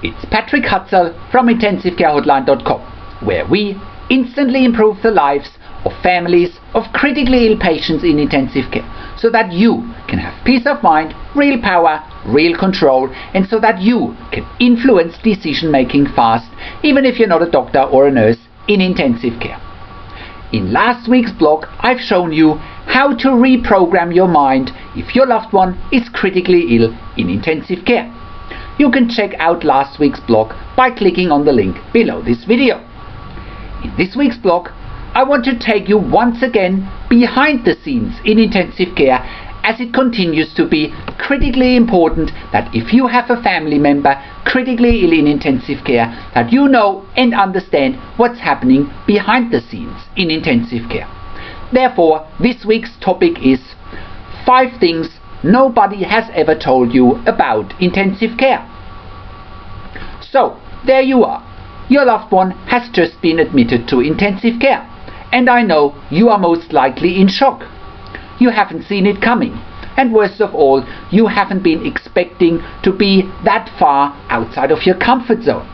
It's Patrick Hutzel from IntensiveCareHotline.com, where we instantly improve the lives of families of critically ill patients in intensive care, so that you can have peace of mind, real power, real control, and so that you can influence decision making fast, even if you're not a doctor or a nurse in intensive care. In last week's blog, I've shown you how to reprogram your mind if your loved one is critically ill in intensive care. You can check out last week's blog by clicking on the link below this video. In this week's blog, I want to take you once again behind the scenes in intensive care, as it continues to be critically important that if you have a family member critically ill in intensive care, that you know and understand what's happening behind the scenes in intensive care. Therefore, this week's topic is 5 things nobody has ever told you about intensive care. So, there you are. Your loved one has just been admitted to intensive care, and I know you are most likely in shock. You haven't seen it coming, and worst of all, you haven't been expecting to be that far outside of your comfort zone.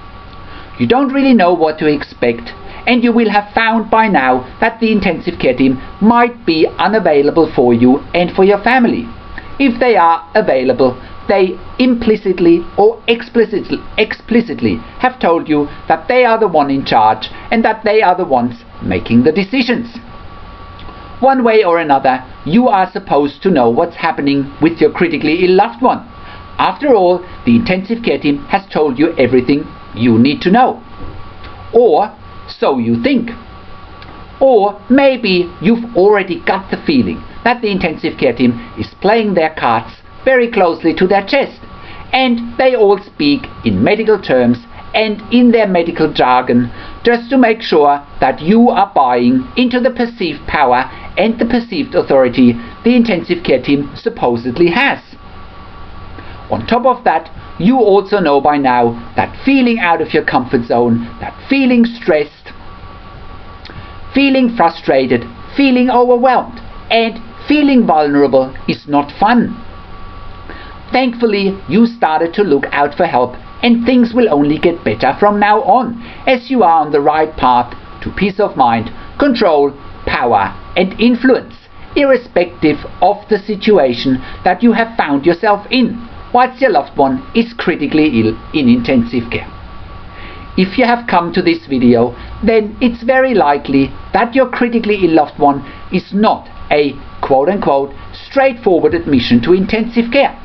You don't really know what to expect, and you will have found by now that the intensive care team might be unavailable for you and for your family. If they are available, they implicitly or explicitly have told you that they are the one in charge and that they are the ones making the decisions. One way or another, you are supposed to know what's happening with your critically ill loved one. After all, the intensive care team has told you everything you need to know. Or so you think. Or maybe you've already got the feeling that the intensive care team is playing their cards very closely to their chest, and they all speak in medical terms and in their medical jargon just to make sure that you are buying into the perceived power and the perceived authority the intensive care team supposedly has. On top of that, you also know by now that feeling out of your comfort zone, that feeling stressed, feeling frustrated, feeling overwhelmed, and feeling vulnerable is not fun. Thankfully, you started to look out for help, and things will only get better from now on, as you are on the right path to peace of mind, control, power, and influence, irrespective of the situation that you have found yourself in, whilst your loved one is critically ill in intensive care. If you have come to this video, then it's very likely that your critically ill loved one is not a quote-unquote straightforward admission to intensive care.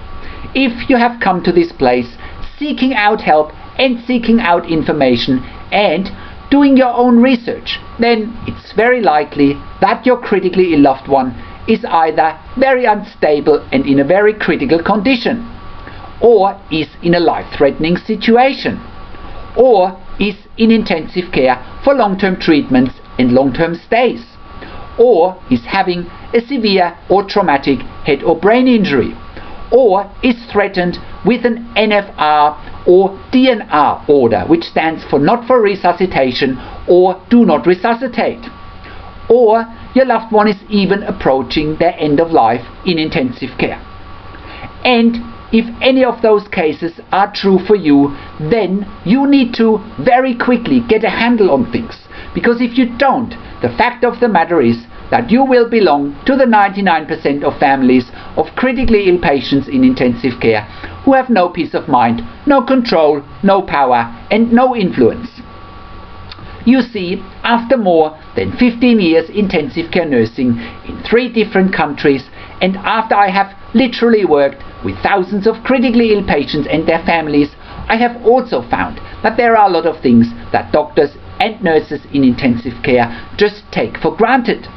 If you have come to this place seeking out help and seeking out information and doing your own research, then it's very likely that your critically ill loved one is either very unstable and in a very critical condition, or is in a life-threatening situation, or is in intensive care for long-term treatments and long-term stays, or is having a severe or traumatic head or brain injury, or is threatened with an NFR or DNR order, which stands for not for resuscitation or do not resuscitate, or your loved one is even approaching their end of life in intensive care. And if any of those cases are true for you, then you need to very quickly get a handle on things, because if you don't, the fact of the matter is that you will belong to the 99% of families of critically ill patients in intensive care who have no peace of mind, no control, no power, and no influence. You see, after more than 15 years intensive care nursing in 3 different countries, and after I have literally worked with thousands of critically ill patients and their families, I have also found that there are a lot of things that doctors and nurses in intensive care just take for granted.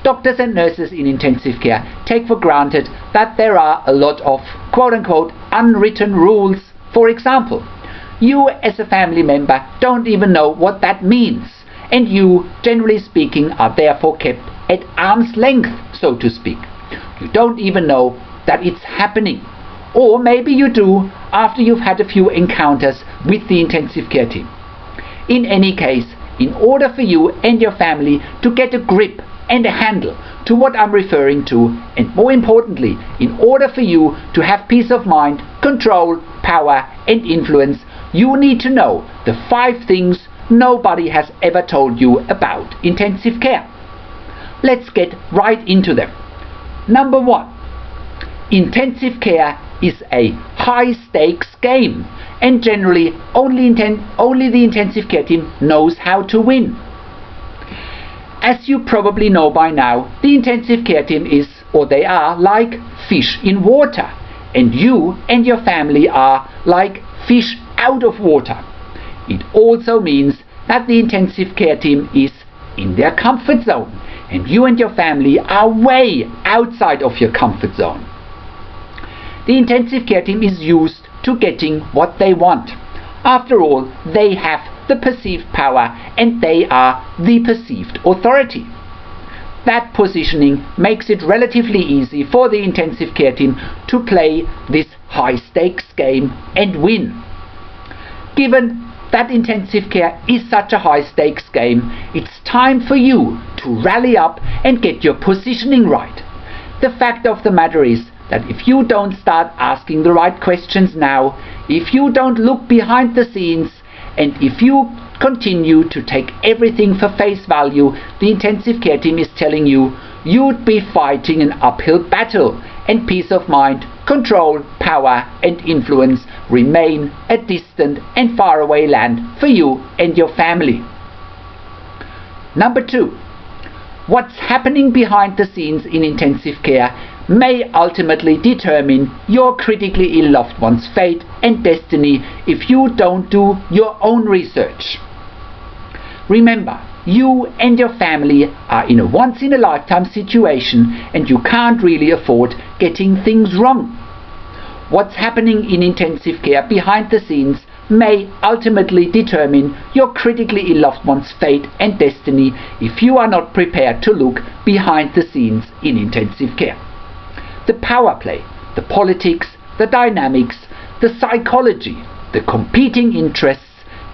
Doctors and nurses in intensive care take for granted that there are a lot of quote-unquote unwritten rules. For example, you as a family member don't even know what that means, and you, generally speaking, are therefore kept at arm's length, so to speak. You don't even know that it's happening. Or maybe you do after you've had a few encounters with the intensive care team. In any case, in order for you and your family to get a grip and a handle to what I'm referring to, and more importantly, in order for you to have peace of mind, control, power, and influence, you need to know the 5 things nobody has ever told you about intensive care. Let's get right into them. Number 1. Intensive care is a high-stakes game, and generally only the intensive care team knows how to win. As you probably know by now, the intensive care team they are like fish in water, and you and your family are like fish out of water. It also means that the intensive care team is in their comfort zone, and you and your family are way outside of your comfort zone. The intensive care team is used to getting what they want. After all, they have the perceived power and they are the perceived authority. That positioning makes it relatively easy for the intensive care team to play this high-stakes game and win. Given that intensive care is such a high-stakes game, it's time for you to rally up and get your positioning right. The fact of the matter is that if you don't start asking the right questions now, if you don't look behind the scenes, and if you continue to take everything for face value the intensive care team is telling you, you'd be fighting an uphill battle, and peace of mind, control, power and influence remain a distant and faraway land for you and your family. Number 2. What's happening behind the scenes in intensive care may ultimately determine your critically ill loved one's fate and destiny if you don't do your own research. Remember, you and your family are in a once-in-a-lifetime situation, and you can't really afford getting things wrong. What's happening in intensive care behind the scenes may ultimately determine your critically ill loved one's fate and destiny if you are not prepared to look behind the scenes in intensive care. The power play, the politics, the dynamics, the psychology, the competing interests,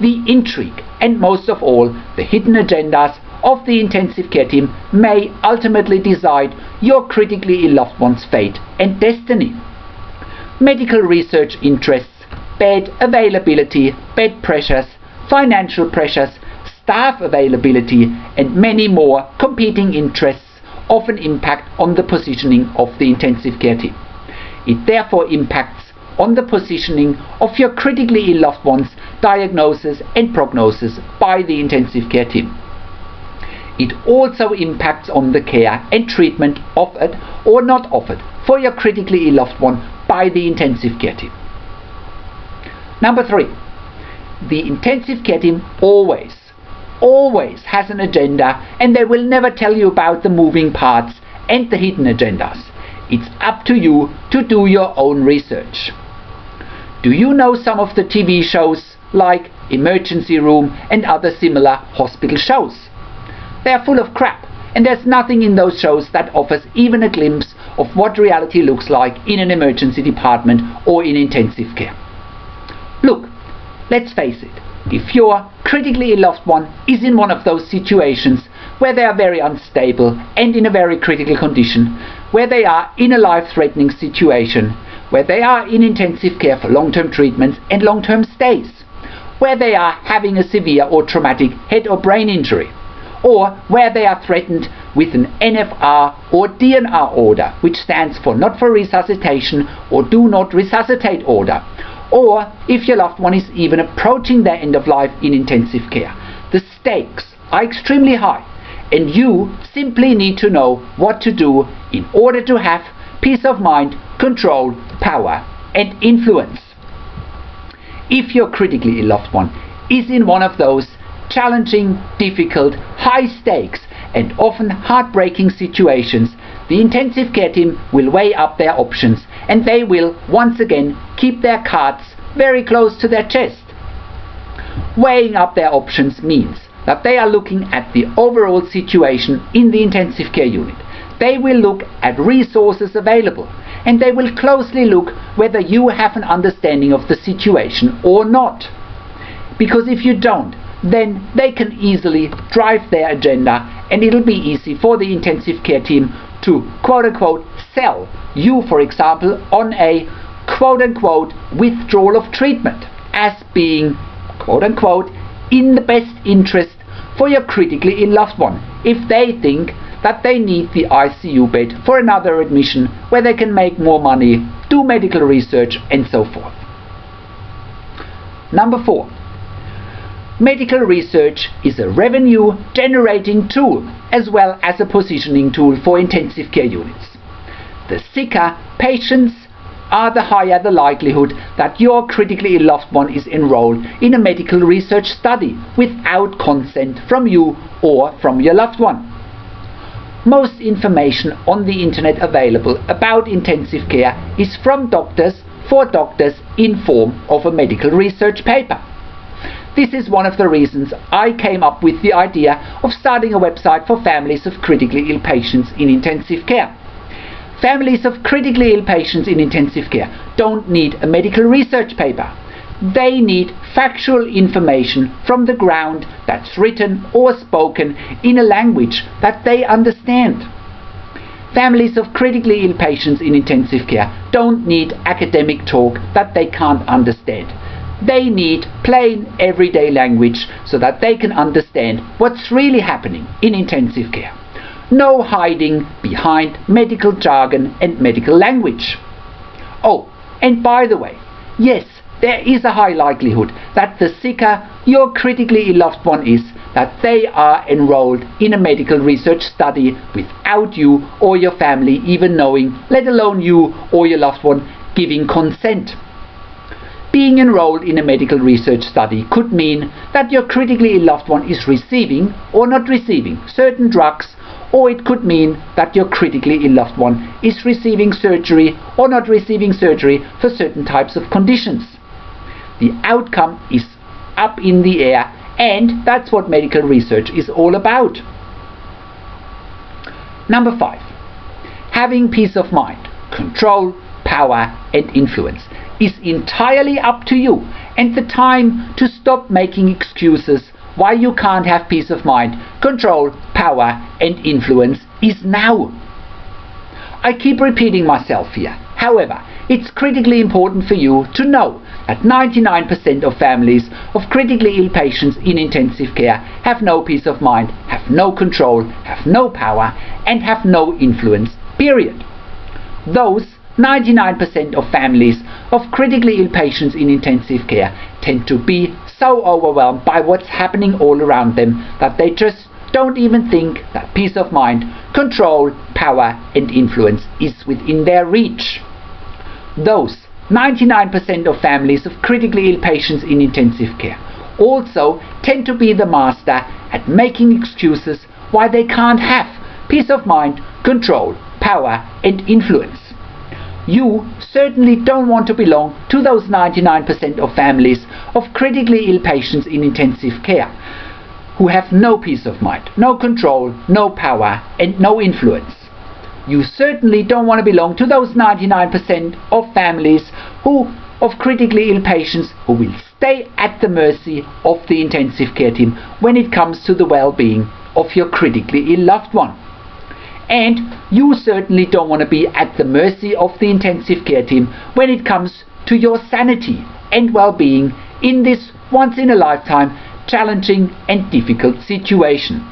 the intrigue, and most of all, the hidden agendas of the intensive care team may ultimately decide your critically ill loved one's fate and destiny. Medical research interests, bed availability, bed pressures, financial pressures, staff availability, and many more competing interests often impact on the positioning of the intensive care team. It therefore impacts on the positioning of your critically ill loved one's diagnosis and prognosis by the intensive care team. It also impacts on the care and treatment offered or not offered for your critically ill loved one by the intensive care team. Number 3. The intensive care team always has an agenda, and they will never tell you about the moving parts and the hidden agendas. It's up to you to do your own research. Do you know some of the TV shows like Emergency Room and other similar hospital shows? They are full of crap, and there's nothing in those shows that offers even a glimpse of what reality looks like in an emergency department or in intensive care. Look, let's face it. If your critically ill loved one is in one of those situations where they are very unstable and in a very critical condition, where they are in a life-threatening situation, where they are in intensive care for long-term treatments and long-term stays, where they are having a severe or traumatic head or brain injury, or where they are threatened with an NFR or DNR order, which stands for Not for Resuscitation or Do Not Resuscitate order, or if your loved one is even approaching their end of life in intensive care. The stakes are extremely high, and you simply need to know what to do in order to have peace of mind, control, power, and influence. If your critically ill loved one is in one of those challenging, difficult, high stakes, and often heartbreaking situations, the intensive care team will weigh up their options, and they will once again keep their cards very close to their chest. Weighing up their options means that they are looking at the overall situation in the intensive care unit. They will look at resources available, and they will closely look whether you have an understanding of the situation or not. Because if you don't, then they can easily drive their agenda, and it'll be easy for the intensive care team to quote-unquote sell you, for example, on a quote-unquote withdrawal of treatment. as being, quote unquote, in the best interest for your critically ill loved one if they think that they need the ICU bed for another admission where they can make more money, do medical research, and so forth. Number 4. Medical research is a revenue generating tool as well as a positioning tool for intensive care units. The sicker patients are, the higher the likelihood that your critically ill loved one is enrolled in a medical research study without consent from you or from your loved one. Most information on the internet available about intensive care is from doctors for doctors in form of a medical research paper. This is one of the reasons I came up with the idea of starting a website for families of critically ill patients in intensive care. Families of critically ill patients in intensive care don't need a medical research paper. They need factual information from the ground that's written or spoken in a language that they understand. Families of critically ill patients in intensive care don't need academic talk that they can't understand. They need plain everyday language so that they can understand what's really happening in intensive care. No hiding behind medical jargon and medical language. Oh, and by the way, yes, there is a high likelihood that the sicker your critically ill loved one is, that they are enrolled in a medical research study without you or your family even knowing, let alone you or your loved one giving consent. Being enrolled in a medical research study could mean that your critically ill loved one is receiving or not receiving certain drugs, or it could mean that your critically ill loved one is receiving surgery or not receiving surgery for certain types of conditions. The outcome is up in the air, and that's what medical research is all about. Number 5. Having peace of mind, control, power, and influence is entirely up to you, and the time to stop making excuses why you can't have peace of mind, control, power, and influence is now. I keep repeating myself here. However, it's critically important for you to know that 99% of families of critically ill patients in intensive care have no peace of mind, have no control, have no power, and have no influence, period. Those 99% of families of critically ill patients in intensive care tend to be so overwhelmed by what's happening all around them that they just don't even think that peace of mind, control, power, and influence is within their reach. Those 99% of families of critically ill patients in intensive care also tend to be the master at making excuses why they can't have peace of mind, control, power, and influence. You certainly don't want to belong to those 99% of families of critically ill patients in intensive care who have no peace of mind, no control, no power, and no influence. You certainly don't want to belong to those 99% of families of critically ill patients who will stay at the mercy of the intensive care team when it comes to the well-being of your critically ill loved one. And you certainly don't want to be at the mercy of the intensive care team when it comes to your sanity and well-being in this once-in-a-lifetime challenging and difficult situation.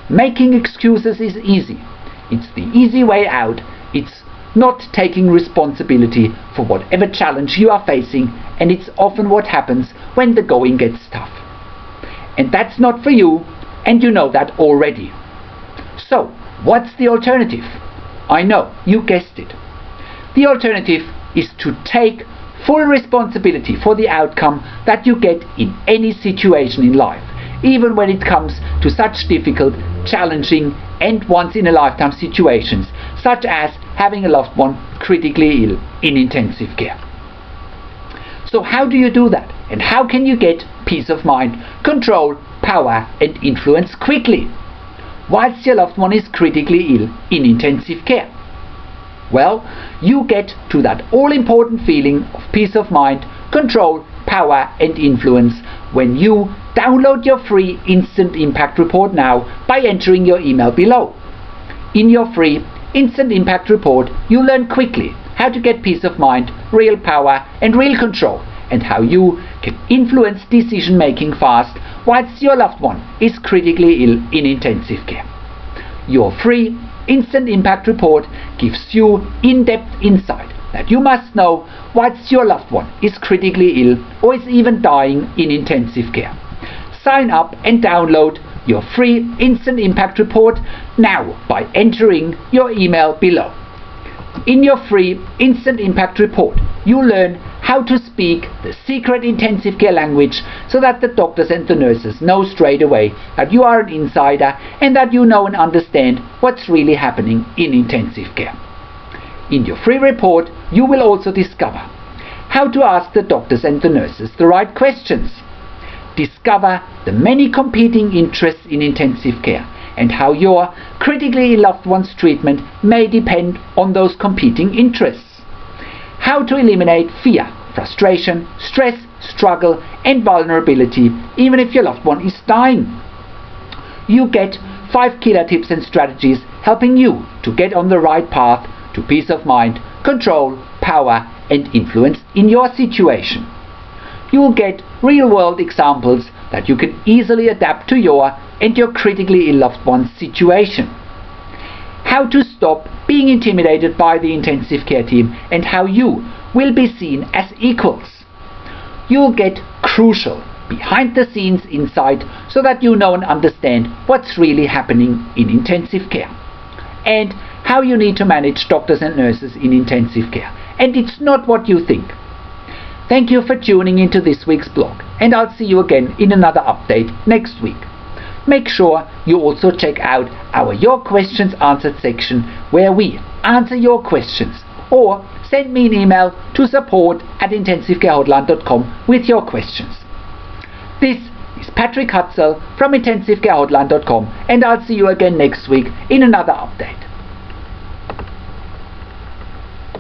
Making excuses is easy. It's the easy way out. It's not taking responsibility for whatever challenge you are facing, and it's often what happens when the going gets tough. And that's not for you, and you know that already. So, what's the alternative? I know, you guessed it. The alternative is to take full responsibility for the outcome that you get in any situation in life, even when it comes to such difficult, challenging, and once-in-a-lifetime situations, such as having a loved one critically ill in intensive care. So how do you do that? And how can you get peace of mind, control, power, and influence quickly whilst your loved one is critically ill in intensive care? Well, you get to that all-important feeling of peace of mind, control, power, and influence when you download your free Instant Impact Report now by entering your email below. In your free Instant Impact Report, you learn quickly how to get peace of mind, real power, and real control, and how you can influence decision making fast whilst your loved one is critically ill in intensive care. Your free Instant Impact Report gives you in-depth insight that you must know whilst your loved one is critically ill or is even dying in intensive care. Sign up and download your free Instant Impact Report now by entering your email below. In your free Instant Impact Report, you learn how to speak the secret intensive care language so that the doctors and the nurses know straight away that you are an insider and that you know and understand what's really happening in intensive care. In your free report, you will also discover how to ask the doctors and the nurses the right questions, discover the many competing interests in intensive care and how your critically ill loved one's treatment may depend on those competing interests, how to eliminate fear, frustration, stress, struggle and vulnerability even if your loved one is dying. You get 5 killer tips and strategies helping you to get on the right path to peace of mind, control, power and influence in your situation. You will get real-world examples that you can easily adapt to your and your critically ill loved one's situation. How to stop being intimidated by the intensive care team and how you will be seen as equals. You'll get crucial behind-the-scenes insight so that you know and understand what's really happening in intensive care and how you need to manage doctors and nurses in intensive care. And it's not what you think. Thank you for tuning into this week's blog, and I'll see you again in another update next week. Make sure you also check out our Your Questions Answered section where we answer your questions, or send me an email to support@intensivecarehotline.com with your questions. This is Patrick Hutzel from intensivecarehotline.com, and I'll see you again next week in another update.